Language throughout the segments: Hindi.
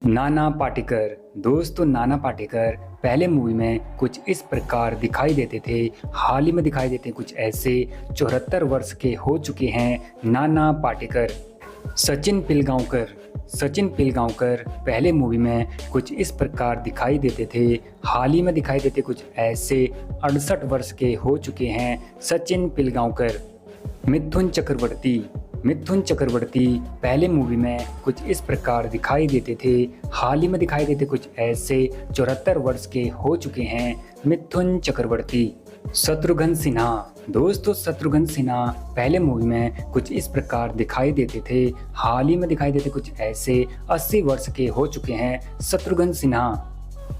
नाना पाटेकर। दोस्तों नाना पाटेकर पहले मूवी में कुछ इस प्रकार दिखाई देते थे, हाल ही में दिखाई देते कुछ ऐसे। 74 वर्ष के हो चुके हैं नाना पाटेकर। सचिन पिलगांवकर। सचिन पिलगांवकर पहले मूवी में कुछ इस प्रकार दिखाई देते थे, हाल ही में दिखाई देते कुछ ऐसे। 68 वर्ष के हो चुके हैं सचिन पिलगांवकर। मिथुन चक्रवर्ती। मिथुन चक्रवर्ती पहले मूवी में कुछ इस प्रकार दिखाई देते थे, हाल ही में दिखाई देते कुछ ऐसे। 74 वर्ष के हो चुके हैं मिथुन चक्रवर्ती। शत्रुघ्न सिन्हा। दोस्तों शत्रुघ्न सिन्हा पहले मूवी में कुछ इस प्रकार दिखाई देते थे, हाल ही में दिखाई देते कुछ ऐसे। 80 वर्ष के हो चुके हैं शत्रुघ्न सिन्हा।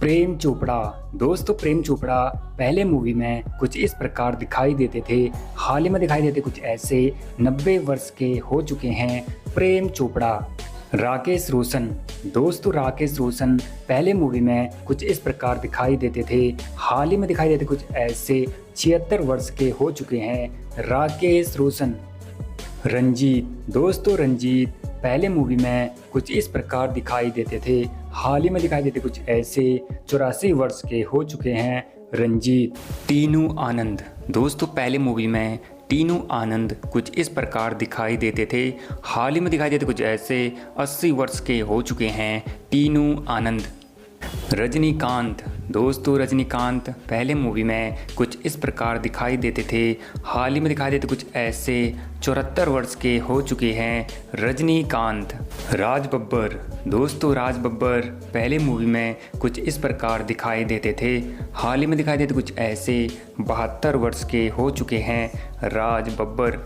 प्रेम चोपड़ा। दोस्तों प्रेम चोपड़ा पहले मूवी में कुछ इस प्रकार दिखाई देते थे, हाल ही में दिखाई देते कुछ ऐसे। 90 वर्ष के हो चुके हैं प्रेम चोपड़ा। राकेश रोशन। दोस्तों राकेश रोशन पहले मूवी में कुछ इस प्रकार दिखाई देते थे, हाल ही में दिखाई देते कुछ ऐसे। 76 वर्ष के हो चुके हैं राकेश रोशन। रंजीत। दोस्तों रंजीत पहले मूवी में कुछ इस प्रकार दिखाई देते थे, हाल ही में दिखाई देते कुछ ऐसे। 84 वर्ष के हो चुके हैं रंजीत। टीनू आनंद। दोस्तों पहले मूवी में टीनू आनंद कुछ इस प्रकार दिखाई देते थे, हाल ही में दिखाई देते कुछ ऐसे। 80 वर्ष के हो चुके हैं टीनू आनंद। रजनीकांत। दोस्तों रजनीकांत पहले मूवी में कुछ इस प्रकार दिखाई देते थे, हाल ही में दिखाई देते कुछ ऐसे। 74 वर्ष के हो चुके हैं रजनीकांत। राज बब्बर। दोस्तों राज बब्बर पहले मूवी में कुछ इस प्रकार दिखाई देते थे, हाल ही में दिखाई देते कुछ ऐसे। 72 वर्ष के हो चुके हैं राज बब्बर।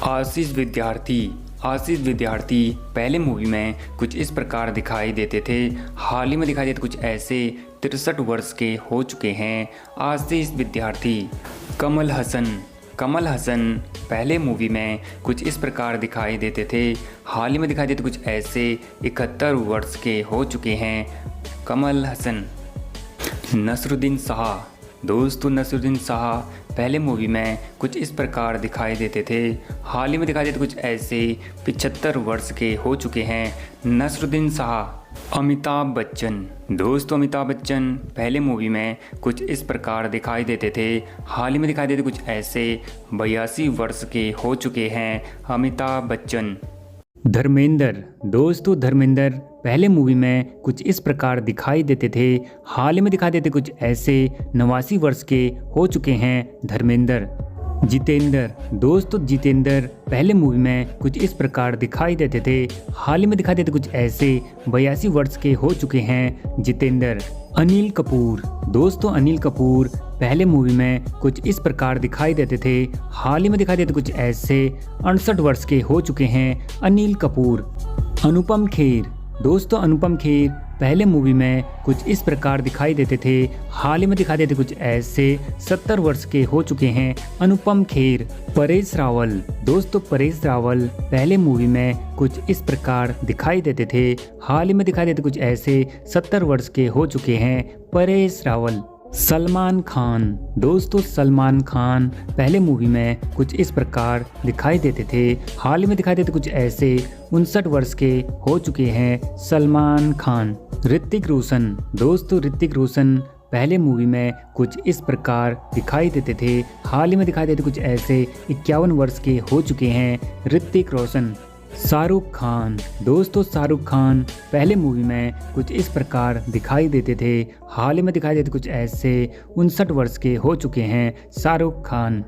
आशीष विद्यार्थी। आशीष विद्यार्थी पहले मूवी में कुछ इस प्रकार दिखाई देते थे, हाल ही में दिखाई देते कुछ ऐसे। 63 वर्ष के हो चुके हैं आशीष विद्यार्थी। कमल हसन। कमल हसन पहले मूवी में कुछ इस प्रकार दिखाई देते थे, हाल ही में दिखाई देते कुछ ऐसे। 71 वर्ष के हो चुके हैं कमल हसन। नसरुद्दीन शाह। दोस्तों नसरुद्दीन शाह पहले मूवी में कुछ इस प्रकार दिखाई देते थे, हाल ही में दिखाई देते कुछ ऐसे। 75 वर्ष के हो चुके हैं नसरुद्दीन शाह। अमिताभ बच्चन। दोस्तों अमिताभ बच्चन पहले मूवी में कुछ इस प्रकार दिखाई देते थे, हाल ही में दिखाई देते कुछ ऐसे। 82 वर्ष के हो चुके हैं अमिताभ बच्चन। धर्मेंद्र। दोस्तों धर्मेंद्र पहले मूवी में कुछ इस प्रकार दिखाई देते थे, हाल ही में दिखाई देते कुछ ऐसे। 89 वर्ष के हो चुके हैं धर्मेंद्र। जितेंद्र। दोस्तों जितेंद्र पहले मूवी में कुछ इस प्रकार दिखाई देते थे, हाल ही में दिखाई देते कुछ ऐसे। 82 वर्ष के हो चुके हैं जितेंद्र। अनिल कपूर। दोस्तों अनिल कपूर पहले मूवी में कुछ इस प्रकार दिखाई देते थे, हाल ही में दिखाई देते कुछ ऐसे। 68 वर्ष के हो चुके हैं अनिल कपूर। अनुपम खेर। दोस्तों अनुपम खेर पहले मूवी में कुछ इस प्रकार दिखाई देते थे, हाल ही में दिखाई देते कुछ ऐसे। 70 वर्ष के हो चुके हैं अनुपम खेर। परेश रावल। दोस्तों परेश रावल पहले मूवी में कुछ इस प्रकार दिखाई देते थे, हाल ही में दिखाई देते कुछ ऐसे। 70 वर्ष के हो चुके हैं परेश रावल। सलमान खान। दोस्तों सलमान खान पहले मूवी में कुछ इस प्रकार दिखाई देते थे, हाल ही में दिखाई देते कुछ ऐसे। 59 वर्ष के हो चुके हैं सलमान खान। ऋतिक रोशन। दोस्तों ऋतिक रोशन पहले मूवी में कुछ इस प्रकार दिखाई देते थे, हाल ही में दिखाई देते कुछ ऐसे। 51 वर्ष के हो चुके हैं ऋतिक रोशन। शाहरुख खान। दोस्तों शाहरुख खान पहले मूवी में कुछ इस प्रकार दिखाई देते थे, हाल ही में दिखाई देते कुछ ऐसे। 59 वर्ष के हो चुके हैं शाहरुख खान।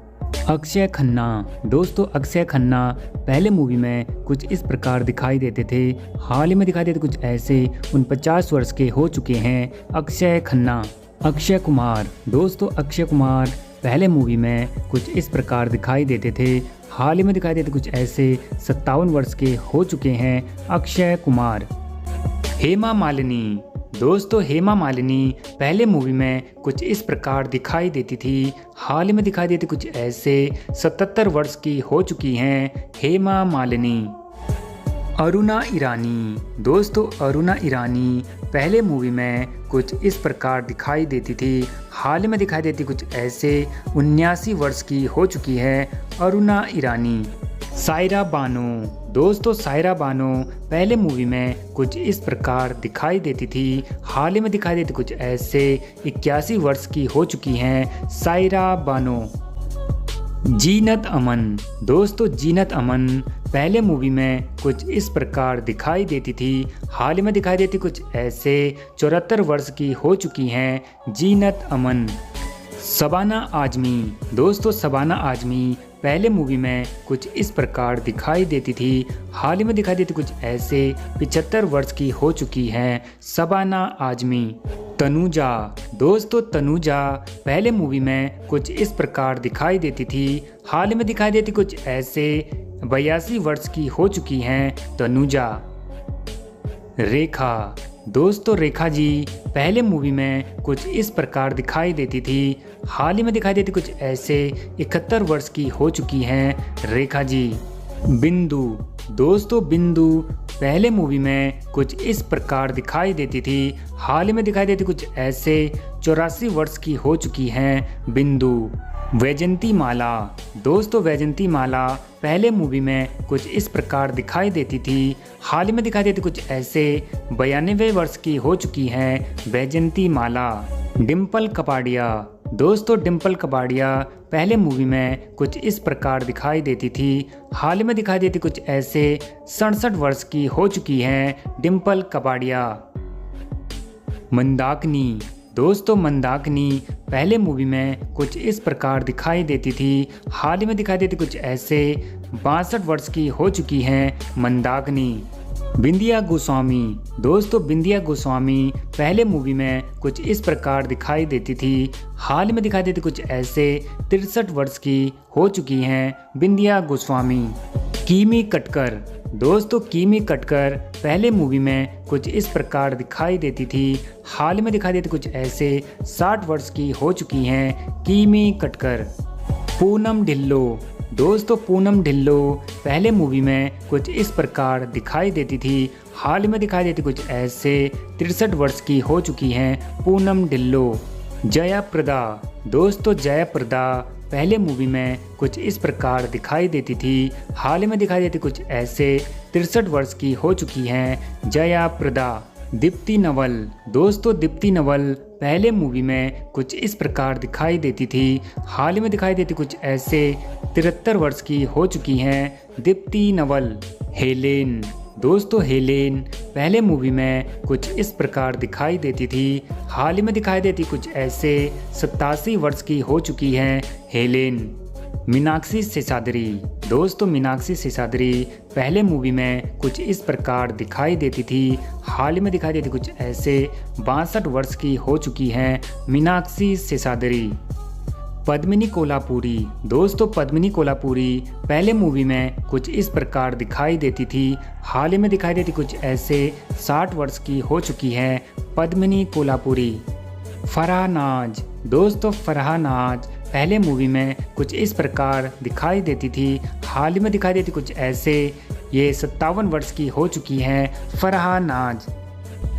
अक्षय खन्ना। दोस्तों अक्षय खन्ना पहले मूवी में कुछ इस प्रकार दिखाई देते थे, हाल ही में दिखाई देते कुछ ऐसे। 49 वर्ष के हो चुके हैं अक्षय खन्ना। अक्षय कुमार। दोस्तों अक्षय कुमार पहले मूवी में कुछ इस प्रकार दिखाई देते थे, हाल ही में दिखाई देते कुछ ऐसे। 57 वर्ष के हो चुके हैं अक्षय कुमार। हेमा मालिनी। दोस्तों हेमा मालिनी पहले मूवी में कुछ इस प्रकार दिखाई देती थी, हाल ही में दिखाई देती कुछ ऐसे। 77 वर्ष की हो चुकी हैं हेमा मालिनी। अरुणा ईरानी। दोस्तों अरुणा ईरानी पहले मूवी में कुछ इस प्रकार दिखाई देती थी, हाल ही में दिखाई देती कुछ ऐसे। 79 वर्ष की हो चुकी है अरुणा ईरानी। सायरा बानो। दोस्तों सायरा बानो पहले मूवी में कुछ इस प्रकार दिखाई देती थी, हाल ही में दिखाई देती कुछ ऐसे। 81 वर्ष की हो चुकी हैं सायरा बानो। जीनत अमन। दोस्तों जीनत अमन पहले मूवी में कुछ इस प्रकार दिखाई देती थी, हाल ही में दिखाई देती कुछ ऐसे। 74 वर्ष की हो चुकी हैं जीनत अमन। शबाना आजमी। दोस्तों शबाना आजमी पहले मूवी में कुछ इस प्रकार दिखाई देती थी, हाल ही में दिखाई देती कुछ ऐसे। 75 वर्ष की हो चुकी हैं शबाना आजमी। तनुजा। दोस्तों तनुजा पहले मूवी में कुछ इस प्रकार दिखाई देती थी, हाल ही में दिखाई देती कुछ ऐसे। 82 वर्ष की हो चुकी हैं तनुजा। रेखा। दोस्तों रेखा जी पहले मूवी में कुछ इस प्रकार दिखाई देती थी, हाल ही में दिखाई देती कुछ ऐसे। 71 वर्ष की हो चुकी हैं रेखा जी। बिंदु। दोस्तों बिंदु पहले मूवी में कुछ इस प्रकार दिखाई देती थी, हाल ही में दिखाई देती कुछ ऐसे। 84 वर्ष की हो चुकी हैं बिंदु। वैजंती माला। दोस्तों वैजंती माला पहले मूवी में कुछ इस प्रकार दिखाई देती थी, हाल ही में दिखाई देती कुछ ऐसे। 92 वर्ष की हो चुकी हैं वैजंती माला। डिम्पल कपाड़िया। दोस्तों डिम्पल कपाड़िया पहले मूवी में कुछ इस प्रकार दिखाई देती थी, हाल ही में दिखाई देती कुछ ऐसे। 67 वर्ष की हो चुकी हैं डिम्पल कपाड़िया। मंदाकिनी। दोस्तों मंदाकिनी पहले मूवी में कुछ इस प्रकार दिखाई देती थी, हाल ही में दिखाई देती कुछ ऐसे। 62 वर्ष की हो चुकी हैं मंदाकिनी। बिंदिया गोस्वामी। दोस्तों बिंदिया गोस्वामी पहले मूवी में कुछ इस प्रकार दिखाई देती थी, हाल ही में दिखाई देती कुछ ऐसे। 63 वर्ष की हो चुकी हैं बिंदिया गोस्वामी। कीमी कटकर। दोस्तों कीमी कटकर पहले मूवी में कुछ इस प्रकार दिखाई देती थी, हाल ही में दिखाई देती कुछ ऐसे। 60 वर्ष की हो चुकी हैं कीमी कटकर। पूनम ढिल्लो। दोस्तों पूनम ढिल्लो पहले मूवी में कुछ इस प्रकार दिखाई देती थी, हाल ही में दिखाई देती कुछ ऐसे। 63 वर्ष की हो चुकी हैं पूनम ढिल्लो। जया प्रदा। दोस्तों जया प्रदा पहले मूवी में कुछ इस प्रकार दिखाई देती थी, हाल ही में दिखाई देती कुछ ऐसे। 63 वर्ष की हो चुकी हैं जया प्रदा। दीप्ति नवल। दोस्तों दीप्ति नवल पहले मूवी में कुछ इस प्रकार दिखाई देती थी, हाल ही में दिखाई देती कुछ ऐसे। 73 वर्ष की हो चुकी हैं दीप्ति नवल। हेलेन। दोस्तों हेलेन पहले मूवी में कुछ इस प्रकार दिखाई देती थी, हाल ही में दिखाई देती कुछ ऐसे। 87 वर्ष की हो चुकी हैं हेलेन। मीनाक्षी शेषाद्री। दोस्तों मीनाक्षी शेषाद्री पहले मूवी में कुछ इस प्रकार दिखाई देती थी, हाल ही में दिखाई देती कुछ ऐसे। 62 वर्ष की हो चुकी हैं मीनाक्षी शेषाद्री। पद्मिनी कोल्हापुरी। दोस्तों पद्मिनी कोल्हापुरी पहले मूवी में कुछ इस प्रकार दिखाई देती थी, हाल ही में दिखाई देती कुछ ऐसे। 60 वर्ष की हो चुकी हैं पद्मिनी कोल्हापुरी। फराह नाज। दोस्तों फराह नाज पहले मूवी में कुछ इस प्रकार दिखाई देती थी, हाल ही में दिखाई देती कुछ ऐसे। ये 57 वर्ष की हो चुकी हैं फराह नाज।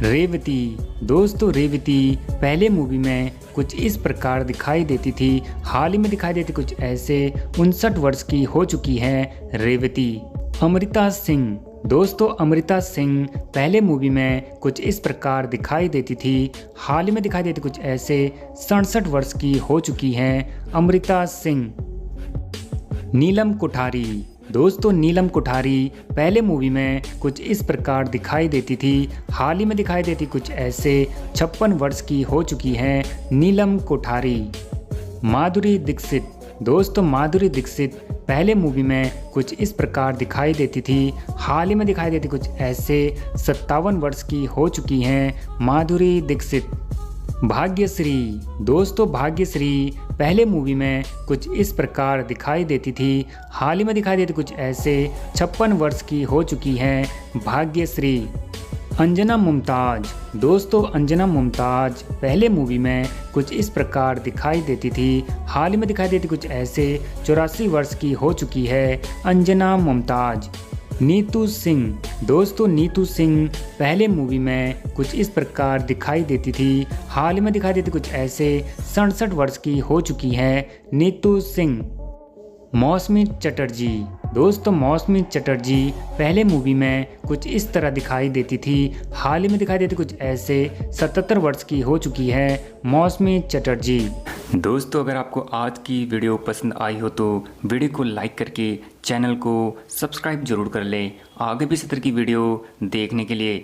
रेवती। दोस्तों रेवती पहले मूवी में कुछ इस प्रकार दिखाई देती थी, हाल ही में दिखाई देती कुछ ऐसे। 59 वर्ष की हो चुकी हैं रेवती। अमृता सिंह। दोस्तों अमृता सिंह पहले मूवी में कुछ इस प्रकार दिखाई देती थी, हाल ही में दिखाई देती कुछ ऐसे। 67 वर्ष की हो चुकी हैं अमृता सिंह। नीलम कोठारी। दोस्तों नीलम कोठारी पहले मूवी में कुछ इस प्रकार दिखाई देती थी, हाल ही में दिखाई देती कुछ ऐसे। 56 वर्ष की हो चुकी हैं नीलम कोठारी। माधुरी दीक्षित। दोस्तों माधुरी दीक्षित पहले मूवी में कुछ इस प्रकार दिखाई देती थी, हाल ही में दिखाई देती कुछ ऐसे। 57 वर्ष की हो चुकी हैं माधुरी दीक्षित। भाग्यश्री। दोस्तों भाग्यश्री पहले मूवी में कुछ इस प्रकार दिखाई देती थी, हाल ही में दिखाई देती कुछ ऐसे। 56 वर्ष की हो चुकी हैं भाग्यश्री। अंजना मुमताज। दोस्तों अंजना मुमताज पहले मूवी में कुछ इस प्रकार दिखाई देती थी, हाल ही में दिखाई देती कुछ ऐसे। 84 वर्ष की हो चुकी है अंजना मुमताज। नीतू सिंह। दोस्तों नीतू सिंह पहले मूवी में कुछ इस प्रकार दिखाई देती थी, हाल ही में दिखाई देती कुछ ऐसे। 67 वर्ष की हो चुकी हैं नीतू सिंह। मौसमी चटर्जी। दोस्तों मौसमी चटर्जी पहले मूवी में कुछ इस तरह दिखाई देती थी, हाल ही में दिखाई देती कुछ ऐसे। 77 वर्ष की हो चुकी है मौसमी चटर्जी। दोस्तों अगर आपको आज की वीडियो पसंद आई हो तो वीडियो को लाइक करके चैनल को सब्सक्राइब जरूर कर लें आगे भी इस तरह की वीडियो देखने के लिए।